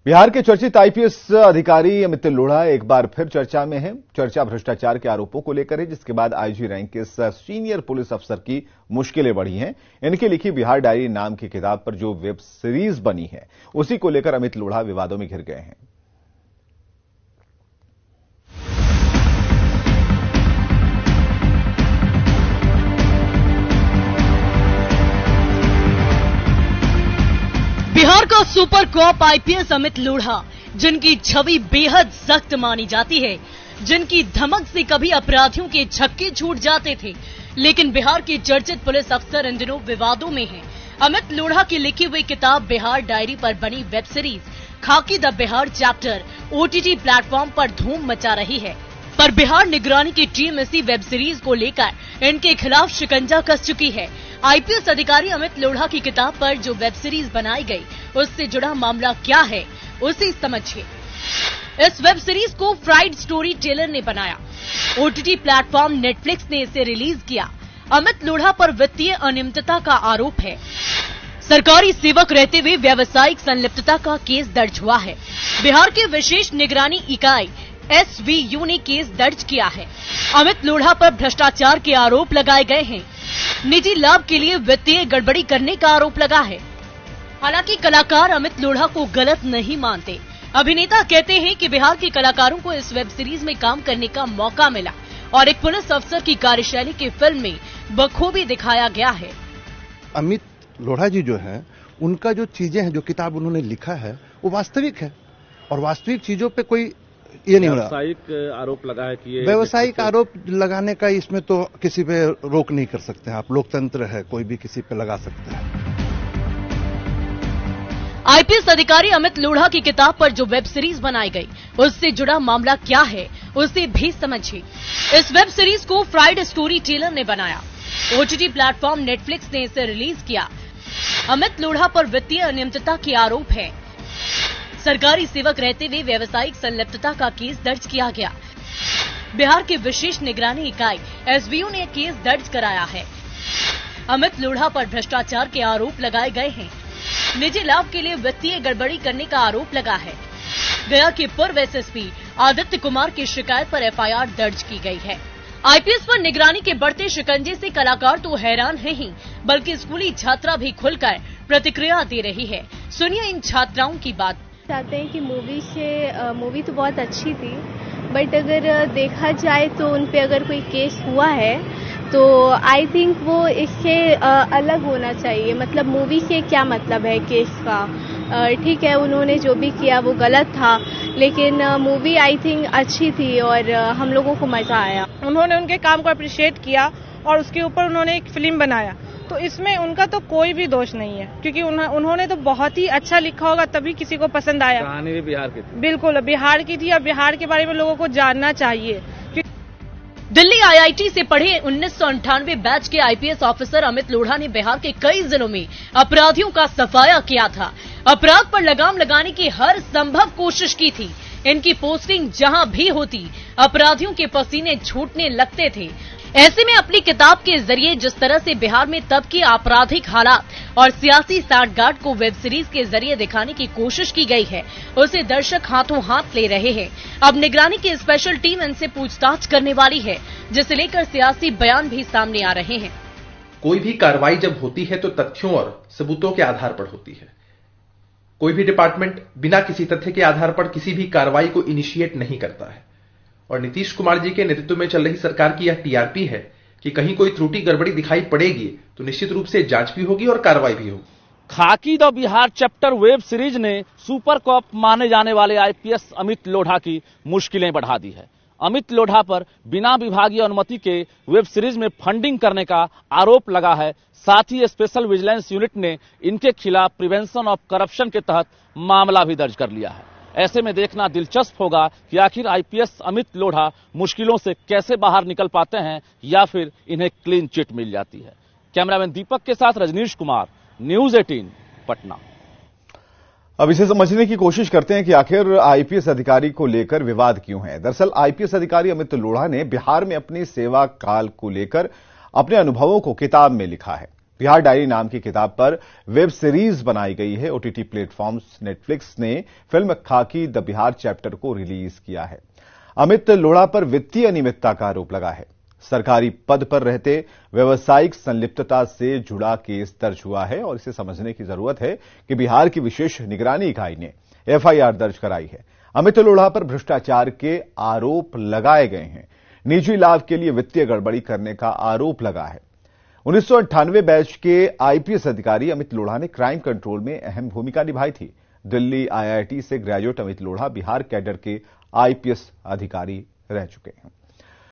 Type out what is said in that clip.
बिहार के चर्चित आईपीएस अधिकारी अमित लोढ़ा एक बार फिर चर्चा में है। चर्चा भ्रष्टाचार के आरोपों को लेकर है, जिसके बाद आईजी रैंक के इस सीनियर पुलिस अफसर की मुश्किलें बढ़ी हैं। इनकी लिखी बिहार डायरी नाम की किताब पर जो वेब सीरीज बनी है, उसी को लेकर अमित लोढ़ा विवादों में घिर गए हैं। बिहार का super cop IPS Amit Lodha, जिनकी छवि बेहद सख्त मानी जाती है, जिनकी धमक से कभी अपराधियों के छक्के छूट जाते थे, लेकिन बिहार के चर्चित पुलिस अफसर इन दिनों विवादों में हैं। अमित लोढ़ा की लिखी हुई किताब बिहार डायरी पर बनी वेब सीरीज खाकी the Bihar chapter OTT platform पर धूम मचा रही है, पर बिहार निगरानी की टीम इसी वेब सीरीज को लेकर इनके खिलाफ शिकंजा कस चुकी है। आईपीएस अधिकारी अमित लोढ़ा की किताब पर जो वेब सीरीज बनाई गई, उससे जुड़ा मामला क्या है, उसे समझिए। इस वेब सीरीज को फ्राइड स्टोरी टेलर ने बनाया। ओटीटी प्लेटफॉर्म नेटफ्लिक्स ने इसे रिलीज किया। अमित लोढ़ा पर वित्तीय अनियमितता का आरोप है। सरकारी सेवक रहते हुए व्यावसायिक संलिप्तता का केस दर्ज हुआ है। बिहार के विशेष निगरानी इकाई SVU ने केस दर्ज किया है। अमित लोढ़ा पर भ्रष्टाचार के आरोप लगाए गए हैं। निजी लाभ के लिए वित्तीय गड़बड़ी करने का आरोप लगा है। हालांकि कलाकार अमित लोढ़ा को गलत नहीं मानते। अभिनेता कहते हैं कि बिहार के कलाकारों को इस वेब सीरीज में काम करने का मौका मिला और एक पुलिस अफसर की कार्यशैली की फिल्म में बखूबी दिखाया गया है। अमित लोढ़ा जी जो हैं, उनका जो चीजें हैं, जो किताब उन्होंने लिखा है, वो वास्तविक है और वास्तविक चीजों पे कोई ये नहीं हो रहा। व्यावसायिक आरोप लगा है कि ये व्यावसायिक आरोप लगाने का इसमें तो किसी पे रोक नहीं कर सकते हैं आप। लोकतंत्र है, कोई भी किसी पे लगा सकता है। आईपीएस अधिकारी अमित लोढ़ा की किताब पर जो वेब सीरीज बनाई गई, उससे जुड़ा मामला क्या है, उसे भी समझिए। इस वेब सीरीज को फ्राइड स्टोरी टेलर ने बनाया। ओटीटी प्लेटफॉर्म नेटफ्लिक्स ने इसे रिलीज किया। अमित लोढ़ा पर वित्तीय अनियमितता के आरोप है। सरकारी सेवक रहते हुए व्यावसायिक संलिप्तता का केस दर्ज किया गया। बिहार के विशेष निगरानी इकाई SVU ने केस दर्ज कराया है। अमित लोढ़ा पर भ्रष्टाचार के आरोप लगाए गए हैं। निजी लाभ के लिए वित्तीय गड़बड़ी करने का आरोप लगा है। गया के पूर्व SSP आदित्य कुमार की शिकायत पर FIR दर्ज की गई है। आईपीएस पर निगरानी के बढ़ते शिकंजे से कलाकार तो हैरान है ही, बल्कि स्कूली छात्रा भी खुलकर प्रतिक्रिया दे रही है। सुनिए इन छात्राओं की बात। चाहते हैं कि मूवी तो बहुत अच्छी थी, बट अगर देखा जाए तो उनपे अगर कोई केस हुआ है तो आई थिंक वो इससे अलग होना चाहिए। मतलब मूवी से क्या मतलब है केस का? ठीक है, उन्होंने जो भी किया वो गलत था, लेकिन मूवी आई थिंक अच्छी थी और हम लोगों को मजा आया। उन्होंने उनके काम को अप्रिशिएट किया और उसके ऊपर उन्होंने एक फिल्म बनाया, तो इसमें उनका तो कोई भी दोष नहीं है, क्योंकि उन्होंने तो बहुत ही अच्छा लिखा होगा, तभी किसी को पसंद आया। कहानी भी बिहार की थी। बिल्कुल बिहार की थी और बिहार के बारे में लोगों को जानना चाहिए। दिल्ली IIT से पढ़े 1998 बैच के आईपीएस ऑफिसर अमित लोढ़ा ने बिहार के कई जिलों में अपराधियों का सफाया किया था। अपराध पर लगाम लगाने की हर संभव कोशिश की थी। इनकी पोस्टिंग जहां भी होती, अपराधियों के पसीने छूटने लगते थे। ऐसे में अपनी किताब के जरिए जिस तरह से बिहार में तब के आपराधिक हालात और सियासी साठगांठ को वेब सीरीज के जरिए दिखाने की कोशिश की गई है, उसे दर्शक हाथों हाथ ले रहे हैं। अब निगरानी की स्पेशल टीम इनसे पूछताछ करने वाली है, जिसे लेकर सियासी बयान भी सामने आ रहे हैं। कोई भी कार्रवाई जब होती है तो तथ्यों और सबूतों के आधार पर होती है। कोई भी डिपार्टमेंट बिना किसी तथ्य के आधार पर किसी भी कार्रवाई को इनिशिएट नहीं करता है। और नीतीश कुमार जी के नेतृत्व में चल रही सरकार की यह TRP है कि कहीं कोई त्रुटि गड़बड़ी दिखाई पड़ेगी तो निश्चित रूप से जांच भी होगी और कार्रवाई भी होगी। खाकी the Bihar chapter web series ने सुपर कॉप माने जाने वाले आईपीएस अमित लोढ़ा की मुश्किलें बढ़ा दी है। अमित लोढ़ा पर बिना विभागीय अनुमति के वेब सीरीज में फंडिंग करने का आरोप लगा है। साथ ही स्पेशल विजिलेंस यूनिट ने इनके खिलाफ प्रिवेंशन ऑफ करप्शन के तहत मामला भी दर्ज कर लिया है। ऐसे में देखना दिलचस्प होगा कि आखिर आईपीएस अमित लोढ़ा मुश्किलों से कैसे बाहर निकल पाते हैं या फिर इन्हें क्लीन चिट मिल जाती है। कैमरामैन दीपक के साथ रजनीश कुमार, न्यूज 18 पटना। अब इसे समझने की कोशिश करते हैं कि आखिर आईपीएस अधिकारी को लेकर विवाद क्यों है। दरअसल आईपीएस अधिकारी अमित लोढ़ा ने बिहार में अपने सेवा काल को लेकर अपने अनुभवों को किताब में लिखा है। बिहार डायरी नाम की किताब पर वेब सीरीज बनाई गई है। ओटीटी प्लेटफॉर्म्स नेटफ्लिक्स ने फिल्म खाकी द बिहार चैप्टर को रिलीज किया है। अमित लोढ़ा पर वित्तीय अनियमितता का आरोप लगा है। सरकारी पद पर रहते व्यावसायिक संलिप्तता से जुड़ा केस दर्ज हुआ है और इसे समझने की जरूरत है कि बिहार की विशेष निगरानी इकाई ने एफआईआर दर्ज कराई है। अमित लोढ़ा पर भ्रष्टाचार के आरोप लगाए गए हैं। निजी लाभ के लिए वित्तीय गड़बड़ी करने का आरोप लगा है। 1998 बैच के आईपीएस अधिकारी अमित लोढ़ा ने क्राइम कंट्रोल में अहम भूमिका निभाई थी। दिल्ली आईआईटी से ग्रेजुएट अमित लोढ़ा बिहार कैडर के आईपीएस अधिकारी रह चुके हैं।